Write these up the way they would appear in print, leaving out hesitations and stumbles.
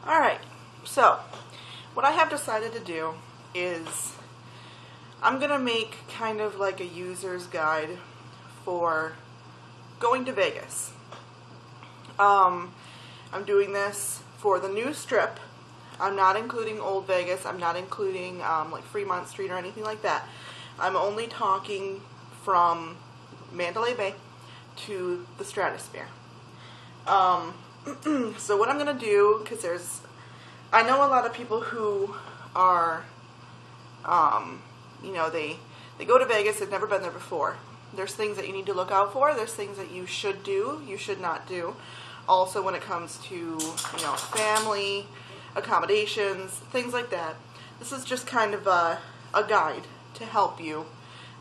Alright, so what I have decided to do is I'm going to make kind of like a user's guide for going to Vegas. I'm doing this for the new strip. I'm not including Old Vegas. I'm not including like Fremont Street or anything like that. I'm only talking from Mandalay Bay to the Stratosphere. So what I'm going to do, because I know a lot of people who are, you know, they go to Vegas, they've never been there before. There's things that you need to look out for. There's things that you should do, you should not do. Also when it comes to, you know, family, accommodations, things like that. This is just kind of a guide to help you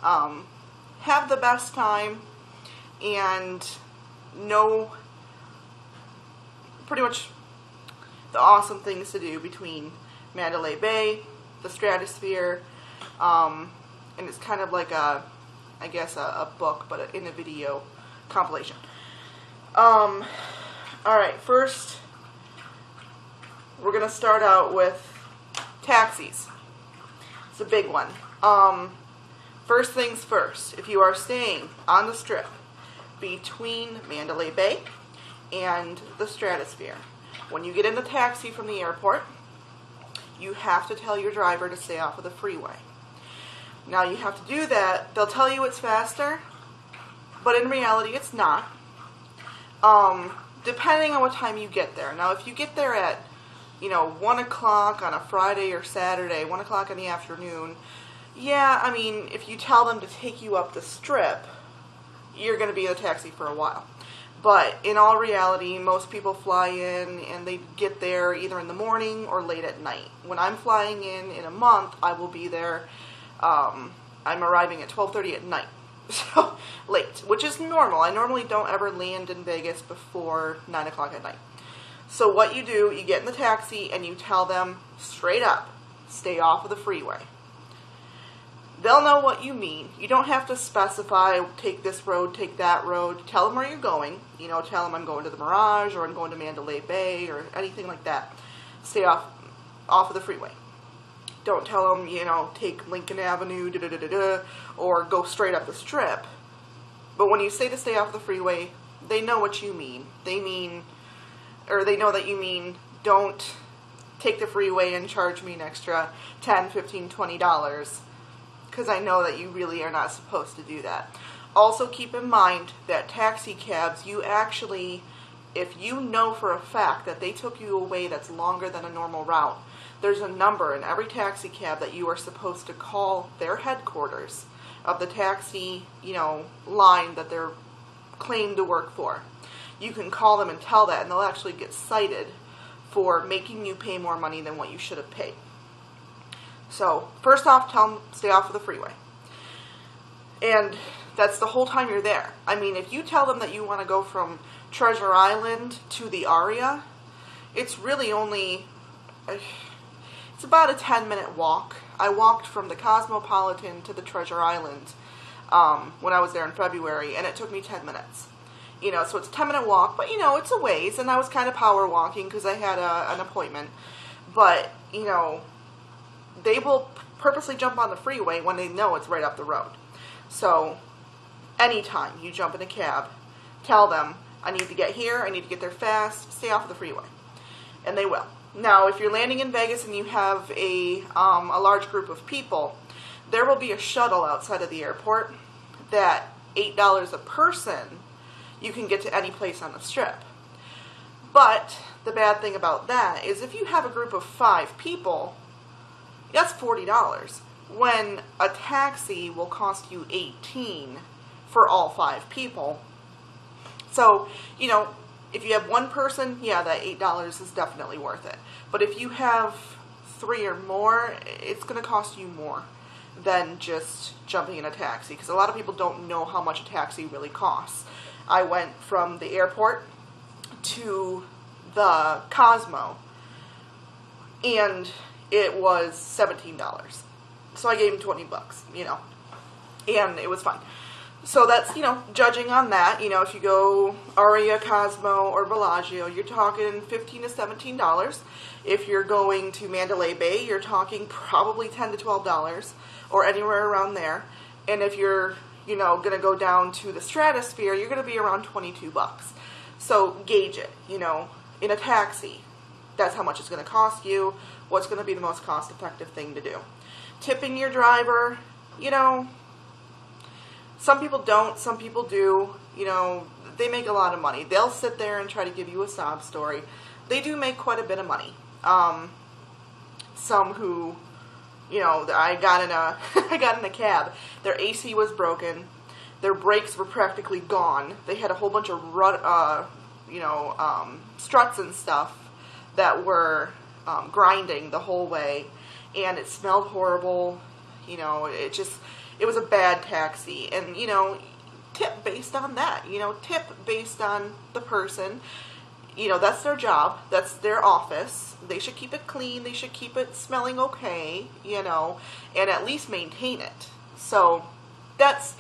have the best time and know pretty much the awesome things to do between Mandalay Bay, the Stratosphere, and it's kind of like I guess a book, but in a video compilation. Alright, first we're going to start out with taxis. It's a big one. First things first, if you are staying on the strip between Mandalay Bay and the Stratosphere, when you get in the taxi from the airport, you have to tell your driver to stay off of the freeway. Now you have to do that. They'll tell you it's faster, but in reality it's not. Depending on what time you get there. Now if you get there at, you know, 1 o'clock on a Friday or Saturday, 1 o'clock in the afternoon, yeah, I mean, if you tell them to take you up the strip, you're going to be in a taxi for a while. But in all reality, most people fly in and they get there either in the morning or late at night. When I'm flying in a month, I will be there, I'm arriving at 12:30 at night. So, late, which is normal. I normally don't ever land in Vegas before 9 o'clock at night. So what you do, you get in the taxi and you tell them straight up, stay off of the freeway. They'll know what you mean. You don't have to specify, take this road, take that road. Tell them where you're going. You know, tell them I'm going to the Mirage or I'm going to Mandalay Bay or anything like that. Stay off of the freeway. Don't tell them, you know, take Lincoln Avenue, or go straight up the strip. But when you say to stay off the freeway, they know what you mean. They know that you mean don't take the freeway and charge me an extra $10, $15, $20. Because I know that you really are not supposed to do that. Also keep in mind that taxi cabs, you actually, if you know for a fact that they took you away that's longer than a normal route, there's a number in every taxi cab that you are supposed to call their headquarters of the taxi, you know, line that they're claimed to work for. You can call them and tell that, and they'll actually get cited for making you pay more money than what you should have paid. So, first off, tell them stay off of the freeway. And that's the whole time you're there. I mean, if you tell them that you want to go from Treasure Island to the Aria, it's really only, it's about a 10-minute walk. I walked from the Cosmopolitan to the Treasure Island when I was there in February, and it took me 10 minutes. You know, so it's a 10-minute walk, but, you know, it's a ways, and I was kind of power walking because I had an appointment. But, you know, they will purposely jump on the freeway when they know it's right up the road. So, anytime you jump in a cab, tell them, I need to get here, I need to get there fast, stay off of the freeway. And they will. Now, if you're landing in Vegas and you have a large group of people, there will be a shuttle outside of the airport that $8 a person, you can get to any place on the strip. But the bad thing about that is if you have a group of 5 people, that's $40, when a taxi will cost you $18 for all 5 people. So, you know, if you have one person, yeah, that $8 is definitely worth it. But if you have 3 or more, it's going to cost you more than just jumping in a taxi, because a lot of people don't know how much a taxi really costs. I went from the airport to the Cosmo, and it was $17. So I gave him $20, you know, and it was fine. So that's, judging on that, if you go Aria, Cosmo, or Bellagio, you're talking $15 to $17. If you're going to Mandalay Bay, you're talking probably $10 to $12, or anywhere around there. And if you're, going to go down to the Stratosphere, you're going to be around $22. So gauge it, in a taxi. That's how much it's going to cost you. What's going to be the most cost-effective thing to do. Tipping your driver, some people don't, some people do. They make a lot of money. They'll sit there and try to give you a sob story. They do make quite a bit of money. Some who, I got in a cab. Their AC was broken. Their brakes were practically gone. They had a whole bunch of struts and stuff that were grinding the whole way, and it smelled horrible. It was a bad taxi, and, tip based on that, tip based on the person, that's their job, that's their office, they should keep it clean, they should keep it smelling okay, and at least maintain it. So, that's,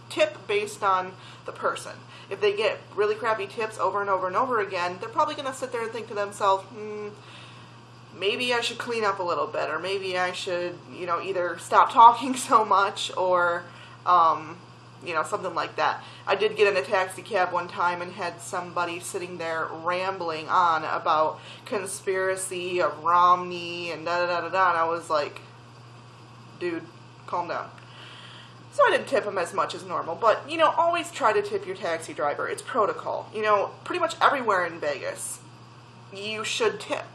tip based on the person. If they get really crappy tips over and over and over again, they're probably going to sit there and think to themselves, maybe I should clean up a little bit, or maybe I should, either stop talking so much, or, something like that. I did get in a taxi cab one time and had somebody sitting there rambling on about conspiracy of Romney and da-da-da-da-da, and I was like, dude, calm down. So I didn't tip him as much as normal, but, always try to tip your taxi driver. It's protocol. Pretty much everywhere in Vegas, you should tip.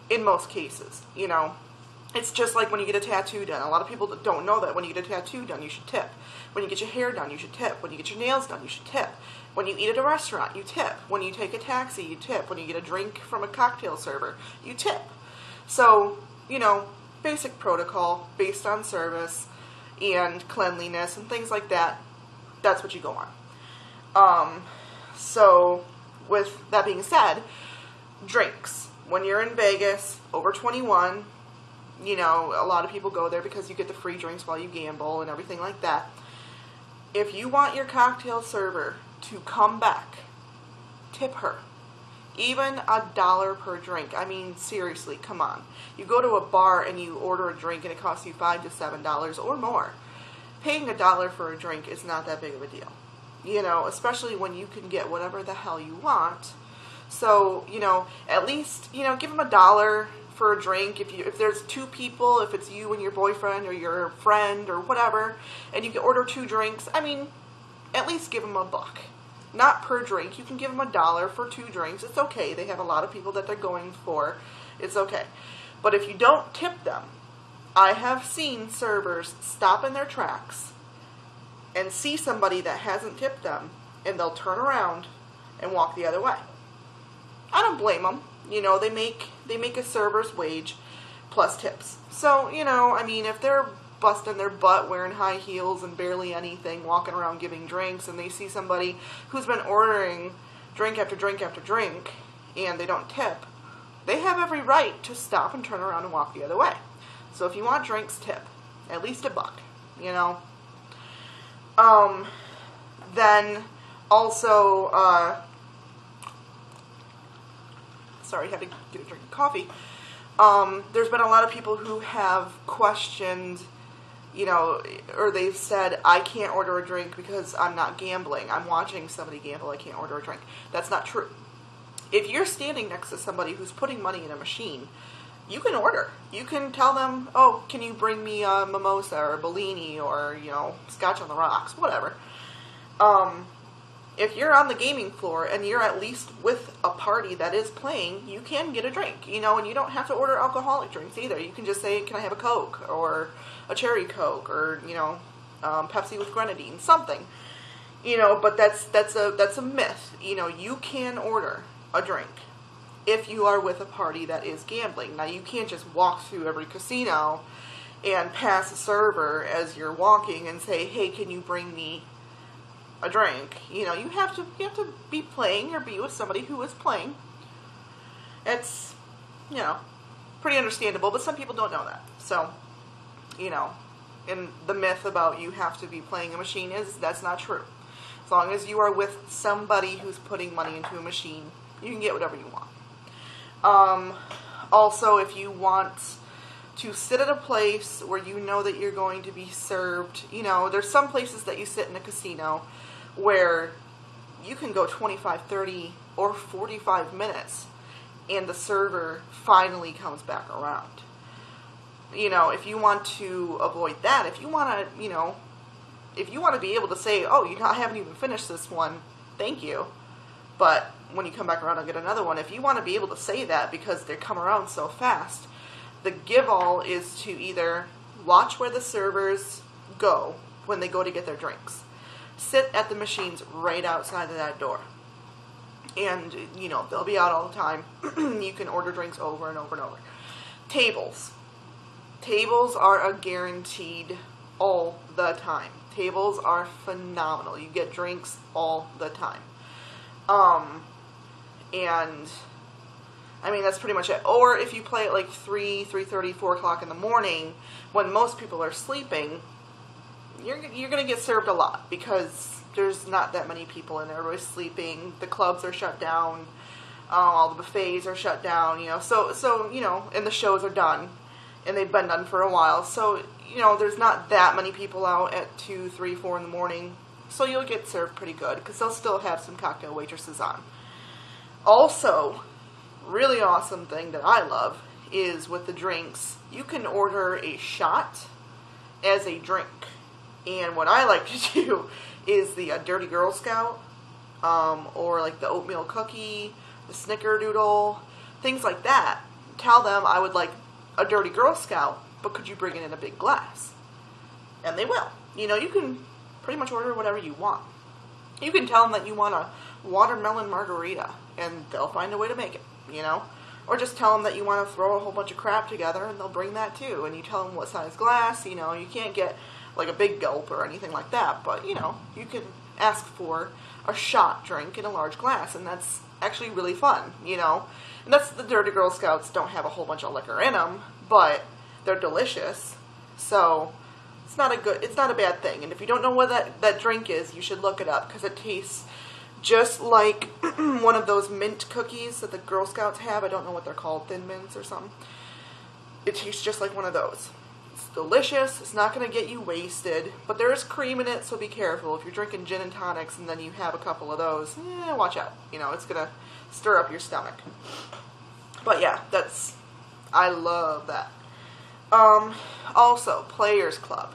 In most cases, It's just like when you get a tattoo done. A lot of people don't know that when you get a tattoo done, you should tip. When you get your hair done, you should tip. When you get your nails done, you should tip. When you eat at a restaurant, you tip. When you take a taxi, you tip. When you get a drink from a cocktail server, you tip. So, basic protocol based on service and cleanliness and things like that, that's what you go on. So, with that being said, drinks. When you're in Vegas, over 21, a lot of people go there because you get the free drinks while you gamble and everything like that. If you want your cocktail server to come back, tip her. Even $1 per drink. I mean, seriously, come on. You go to a bar and you order a drink and it costs you $5 to $7 or more. Paying $1 for a drink is not that big of a deal. Especially when you can get whatever the hell you want. So, at least, give them $1 for a drink. If there's two people, if it's you and your boyfriend or your friend or whatever, and you can order 2 drinks, I mean, at least give them $1. Not per drink. You can give them $1 for 2 drinks. It's okay. They have a lot of people that they're going for. It's okay. But if you don't tip them, I have seen servers stop in their tracks and see somebody that hasn't tipped them, and they'll turn around and walk the other way. I don't blame them. They make a server's wage plus tips. So, if they're busting their butt wearing high heels and barely anything, walking around giving drinks, and they see somebody who's been ordering drink after drink after drink, and they don't tip, they have every right to stop and turn around and walk the other way. So if you want drinks, tip. At least $1, Then also, sorry, I had to get a drink of coffee. There's been a lot of people who have questioned, or they've said, I can't order a drink because I'm not gambling. I'm watching somebody gamble. I can't order a drink. That's not true. If you're standing next to somebody who's putting money in a machine, you can order. You can tell them, oh, can you bring me a mimosa or a Bellini or, scotch on the rocks, whatever. If you're on the gaming floor and you're at least with a party that is playing, you can get a drink, and you don't have to order alcoholic drinks either. You can just say, can I have a Coke or a cherry Coke or, Pepsi with grenadine, something. But that's a myth. You can order a drink if you are with a party that is gambling. Now, you can't just walk through every casino and pass a server as you're walking and say, hey, can you bring me a drink? You have to be playing or be with somebody who is playing. It's, pretty understandable, but some people don't know that. So, And the myth about you have to be playing a machine is that's not true. As long as you are with somebody who's putting money into a machine, you can get whatever you want. Also, if you want to sit at a place where you know that you're going to be served, you know, there's some places that you sit in a casino where you can go 25, 30, or 45 minutes and the server finally comes back around. You know, if you want to avoid that, if you want to, you know, if you want to be able to say, oh, I haven't even finished this one, thank you, but when you come back around, I'll get another one. If you want to be able to say that because they come around so fast, the give-all is to either watch where the servers go when they go to get their drinks. Sit at the machines right outside of that door. And, you know, they'll be out all the time. You can order drinks over and over and over. Tables. Tables are a guaranteed all the time. Tables are phenomenal. You get drinks all the time. And, I mean, that's pretty much it. Or if you play at like 3, 3:30, 4 o'clock in the morning, when most people are sleeping, you're going to get served a lot because there's not that many people in there. Everybody's sleeping. The clubs are shut down. All the buffets are shut down, you know. So, you know, and the shows are done. And they've been done for a while. So, you know, there's not that many people out at 2, 3, 4 in the morning. So you'll get served pretty good because they'll still have some cocktail waitresses on. Also, really awesome thing that I love is with the drinks, you can order a shot as a drink. And what I like to do is the Dirty Girl Scout, or like the oatmeal cookie, the snickerdoodle, things like that. Tell them I would like a Dirty Girl Scout, but could you bring it in a big glass? And they will. You know, you can pretty much order whatever you want. You can tell them that you want a watermelon margarita, and they'll find a way to make it, you know? Or just tell them that you want to throw a whole bunch of crap together, and they'll bring that too. And you tell them what size glass, you know, you can't get like a big gulp or anything like that, but, you know, you can ask for a shot drink in a large glass, and that's actually really fun, you know? And that's, the Dirty Girl Scouts don't have a whole bunch of liquor in them, but they're delicious, so it's not a bad thing. And if you don't know what that drink is, you should look it up, because it tastes just like one of those mint cookies that the Girl Scouts have. I don't know what they're called, Thin Mints or something. It tastes just like one of those. It's delicious. It's not going to get you wasted, but there is cream in it, so be careful. If you're drinking gin and tonics and then you have a couple of those, watch out. You know, it's going to stir up your stomach. But yeah, I love that. Also, Players Club.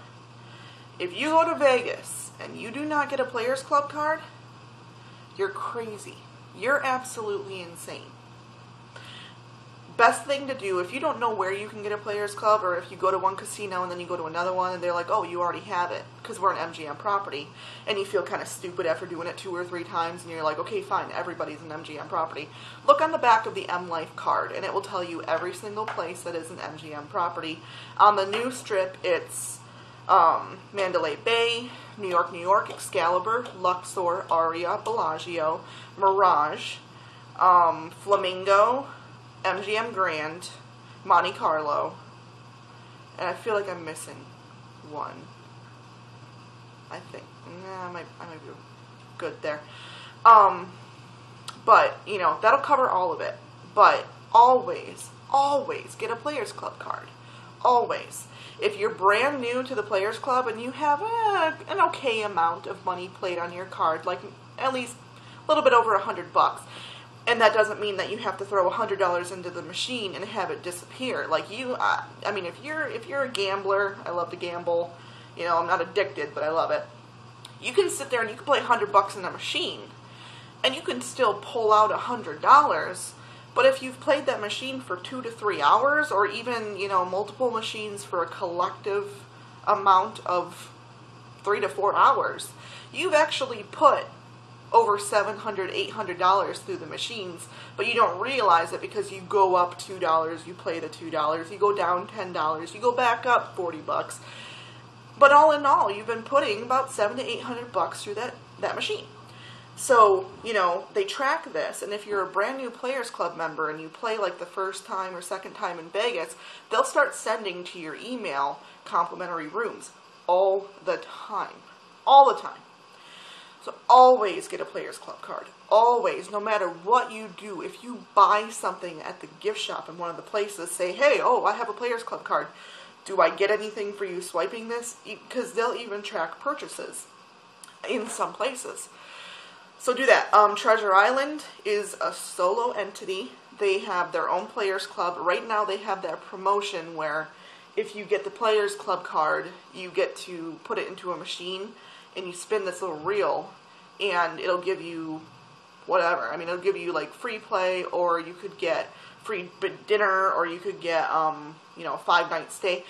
If you go to Vegas and you do not get a Players Club card, you're crazy. You're absolutely insane. Best thing to do, if you don't know where you can get a Players Club, or if you go to one casino and then you go to another one and they're like, oh, you already have it, because we're an MGM property, and you feel kind of stupid after doing it 2 or 3 times, and you're like, okay, fine, everybody's an MGM property. Look on the back of the M Life card, and it will tell you every single place that is an MGM property. On the new strip, it's Mandalay Bay, New York, Excalibur, Luxor, Aria, Bellagio, Mirage, Flamingo, MGM Grand, Monte Carlo, and I feel like I'm missing one. I think. I might be good there. But, you know, that'll cover all of it. But always get a Players Club card. Always. If you're brand new to the Players Club and you have an okay amount of money played on your card, like at least a little bit over $100, and that doesn't mean that you have to throw $100 into the machine and have it disappear. Like I mean, if you're a gambler, I love to gamble. You know, I'm not addicted, but I love it. You can sit there and you can play $100 in a machine, and you can still pull out $100. But if you've played that machine for 2 to 3 hours, or even, you know, multiple machines for a collective amount of 3 to 4 hours, you've actually put over $700, $800 through the machines, but you don't realize it because you go up $2, you play the $2, you go down $10, you go back up $40. But all in all, you've been putting about $700 to $800 through that machine. So, they track this, and if you're a brand new Players Club member and you play like the first time or second time in Vegas, they'll start sending to your email complimentary rooms all the time. All the time. So always get a Players Club card. Always, no matter what you do. If you buy something at the gift shop in one of the places, say, hey, I have a Players Club card. Do I get anything for you swiping this? Because they'll even track purchases in some places. So do that. Treasure Island is a solo entity. They have their own Players Club. Right now they have that promotion where if you get the Players Club card, you get to put it into a machine and you spin this little reel and it'll give you whatever. I mean, it'll give you like free play, or you could get free dinner, or you could get, a 5-night stay.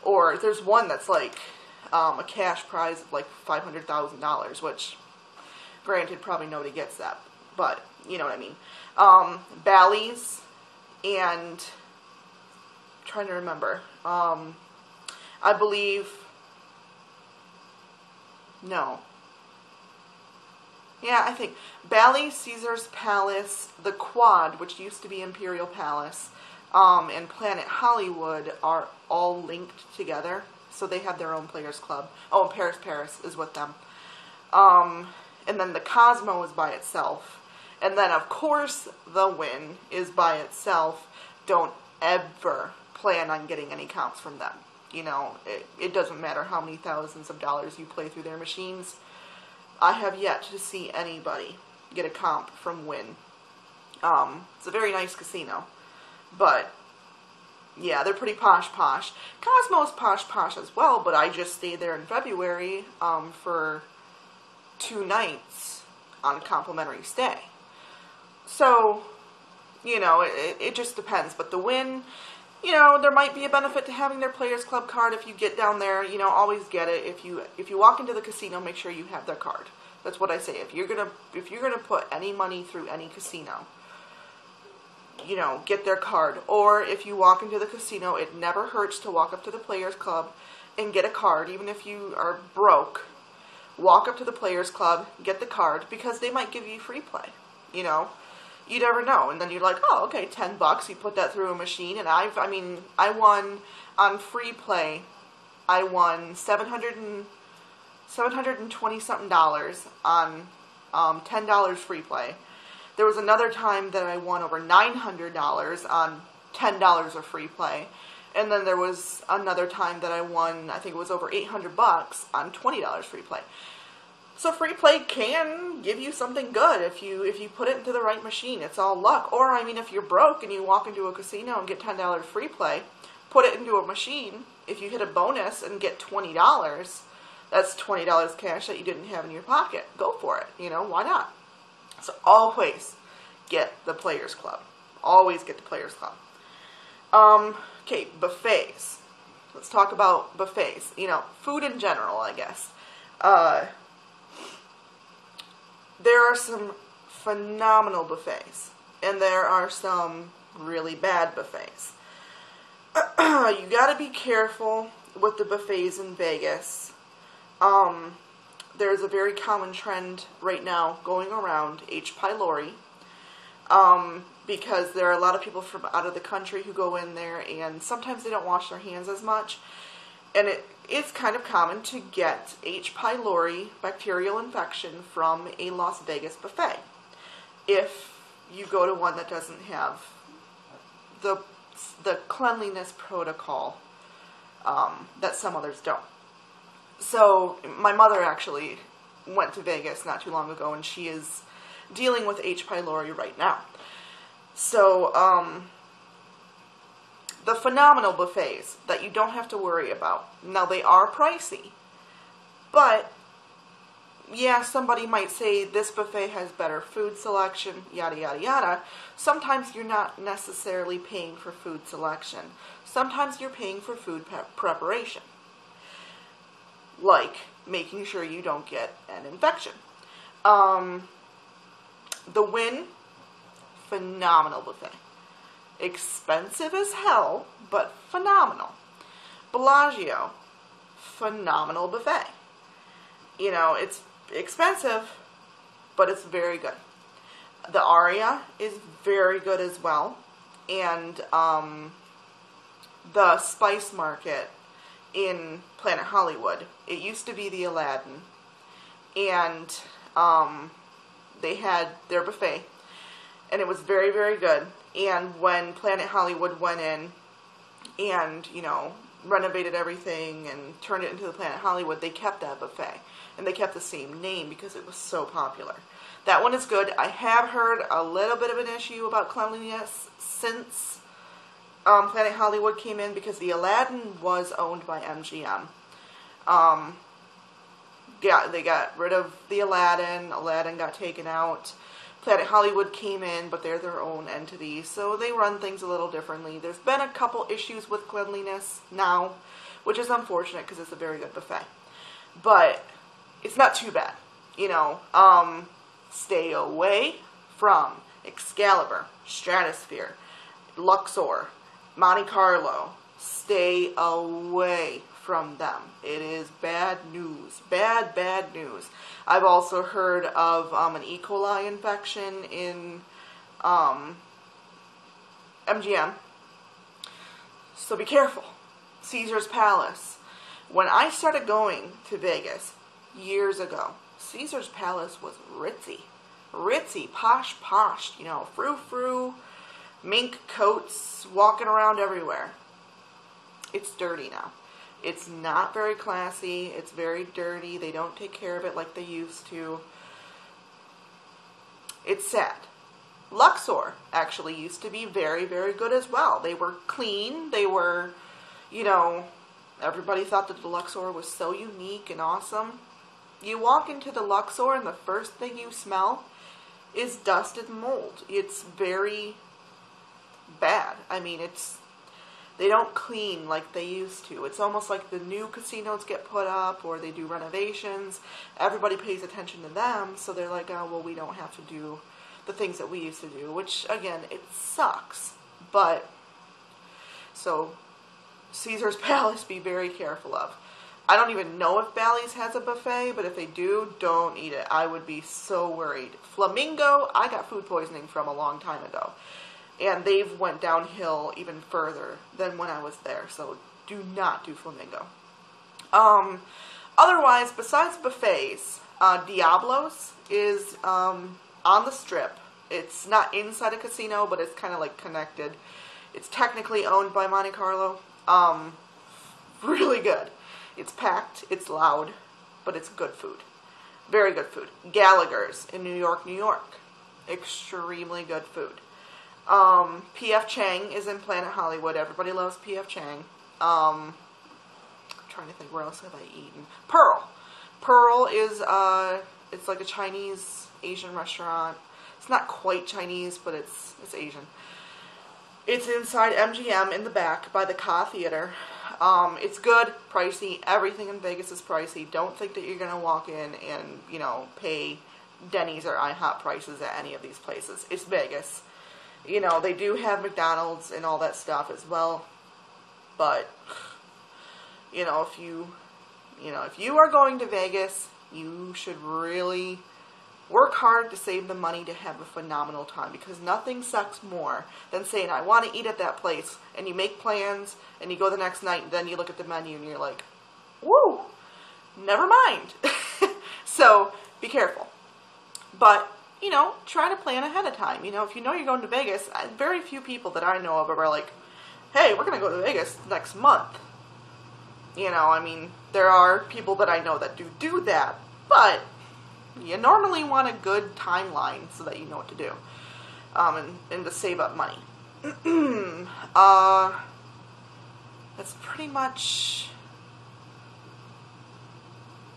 Or there's one that's like a cash prize of like $500,000, which, granted, probably nobody gets that, but you know what I mean. Bally's, and I'm trying to remember. I believe, no. Yeah, I think Bally's, Caesar's Palace, the Quad, which used to be Imperial Palace, and Planet Hollywood are all linked together. So they have their own Players Club. Oh, and Paris is with them. And then the Cosmo is by itself. And then, of course, the Win is by itself. Don't ever plan on getting any comps from them. It doesn't matter how many thousands of dollars you play through their machines. I have yet to see anybody get a comp from Win. It's a very nice casino. But, yeah, they're pretty posh. Cosmo's posh as well, but I just stayed there in February for 2 nights on a complimentary stay. So, it just depends. But the Win, there might be a benefit to having their Players Club card if you get down there. Always get it. If you walk into the casino, make sure you have their card. That's what I say. If you're gonna put any money through any casino, get their card. Or if you walk into the casino, it never hurts to walk up to the Players Club and get a card, even if you are broke. Walk up to the Players Club, get the card, because they might give you free play. You never know. And then you're like, oh, okay, $10. You put that through a machine, and I won on free play. I won $720 something on $10 free play. There was another time that I won over $900 on $10 of free play. And then there was another time that I won, I think it was over $800 on $20 free play. So free play can give you something good if you put it into the right machine. It's all luck. Or, if you're broke and you walk into a casino and get $10 free play, put it into a machine. If you hit a bonus and get $20, that's $20 cash that you didn't have in your pocket. Go for it. Why not? So always get the Players Club. Always get the Players Club. Okay, buffets. Let's talk about buffets. Food in general, I guess. There are some phenomenal buffets, and there are some really bad buffets. You gotta be careful with the buffets in Vegas. There's a very common trend right now going around, H. pylori, because there are a lot of people from out of the country who go in there, and sometimes they don't wash their hands as much. And it's kind of common to get H. pylori bacterial infection from a Las Vegas buffet if you go to one that doesn't have the cleanliness protocol that some others don't. So my mother actually went to Vegas not too long ago, and she is dealing with H. pylori right now. So the phenomenal buffets that you don't have to worry about. Now, they are pricey, but yeah, somebody might say this buffet has better food selection, yada, yada, yada. Sometimes you're not necessarily paying for food selection. Sometimes you're paying for food preparation, like making sure you don't get an infection. The Win, phenomenal buffet. Expensive as hell, but phenomenal. Bellagio, phenomenal buffet. It's expensive, but it's very good. The Aria is very good as well. And the Spice Market in Planet Hollywood, it used to be the Aladdin. And they had their buffet. And it was very, very good. And when Planet Hollywood went in and, you know, renovated everything and turned it into the Planet Hollywood, they kept that buffet. And they kept the same name because it was so popular. That one is good. I have heard a little bit of an issue about cleanliness since Planet Hollywood came in, because the Aladdin was owned by MGM. Yeah, they got rid of the Aladdin. Aladdin got taken out. Planet Hollywood came in, but they're their own entity, so they run things a little differently. There's been a couple issues with cleanliness now, which is unfortunate because it's a very good buffet. But it's not too bad, you know. Stay away from Excalibur, Stratosphere, Luxor, Monte Carlo. Stay away from them. It is bad news. Bad, bad news. I've also heard of an E. coli infection in MGM. So be careful. Caesar's Palace. When I started going to Vegas years ago, Caesar's Palace was ritzy. Ritzy, posh, posh. You know, frou-frou, mink coats, walking around everywhere. It's dirty now. It's not very classy. It's very dirty. They don't take care of it like they used to. It's sad. Luxor actually used to be very, very good as well. They were clean. They were, you know, everybody thought that the Luxor was so unique and awesome. You walk into the Luxor and the first thing you smell is dust and mold. It's very bad. I mean, they don't clean like they used to. It's almost like the new casinos get put up or they do renovations. Everybody pays attention to them, so they're like, oh, well, we don't have to do the things that we used to do, which, again, it sucks. But, so, Caesar's Palace, be very careful of. I don't even know if Bally's has a buffet, but if they do, don't eat it. I would be so worried. Flamingo, I got food poisoning from a long time ago. And they've went downhill even further than when I was there. So do not do Flamingo. Otherwise, besides buffets, Diablo's is on the Strip. It's not inside a casino, but it's kind of like connected. It's technically owned by Monte Carlo. Really good. It's packed, it's loud, but it's good food. Very good food. Gallagher's in New York, New York. Extremely good food. P.F. Chang is in Planet Hollywood. Everybody loves P.F. Chang. I'm trying to think, where else have I eaten? Pearl. Pearl is, it's like a Chinese Asian restaurant. It's not quite Chinese, but it's Asian. It's inside MGM in the back by the Ka Theater. It's good, pricey. Everything in Vegas is pricey. Don't think that you're going to walk in and, you know, pay Denny's or IHOP prices at any of these places. It's Vegas. You know, they do have McDonald's and all that stuff as well. But, you know, if you are going to Vegas, you should really work hard to save the money to have a phenomenal time, because nothing sucks more than saying, I want to eat at that place, and you make plans, and you go the next night, and then you look at the menu, and you're like, woo, never mind. So, be careful. But, you know, try to plan ahead of time. You know, if you know you're going to Vegas, very few people that I know of are like, hey, we're going to go to Vegas next month. You know, I mean, there are people that I know that do that, but you normally want a good timeline so that you know what to do, and to save up money. That's pretty much,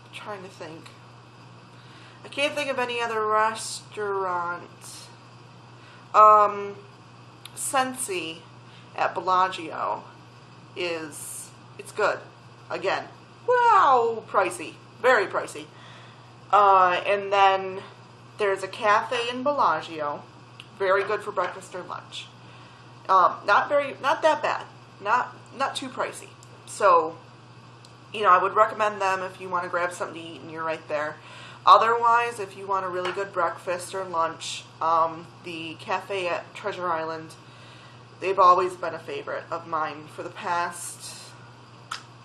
I'm trying to think. I can't think of any other restaurant. Sensi at Bellagio it's good. Again, wow, pricey. Very pricey. And then there's a cafe in Bellagio. Very good for breakfast or lunch. Not that bad. Not too pricey. So, you know, I would recommend them if you want to grab something to eat and you're right there. Otherwise, if you want a really good breakfast or lunch, the cafe at Treasure Island, they've always been a favorite of mine for the past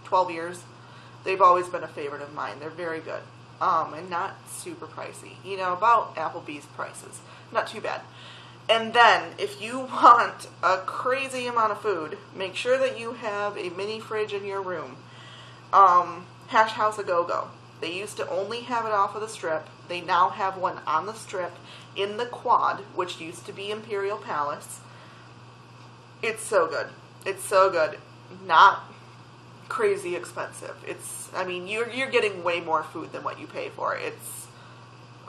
12 years. They've always been a favorite of mine. They're very good. And not super pricey. You know, about Applebee's prices. Not too bad. And then, if you want a crazy amount of food, make sure that you have a mini fridge in your room. Hash House A Go-Go. They used to only have it off of the Strip. They now have one on the Strip in the Quad, which used to be Imperial Palace. It's so good. It's so good. Not crazy expensive. I mean, you're getting way more food than what you pay for. It's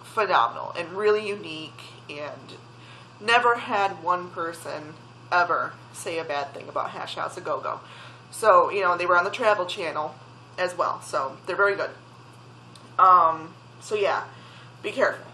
phenomenal and really unique, and never had one person ever say a bad thing about Hash House A Go-Go. So, you know, they were on the Travel Channel as well, so they're very good. So yeah, be careful.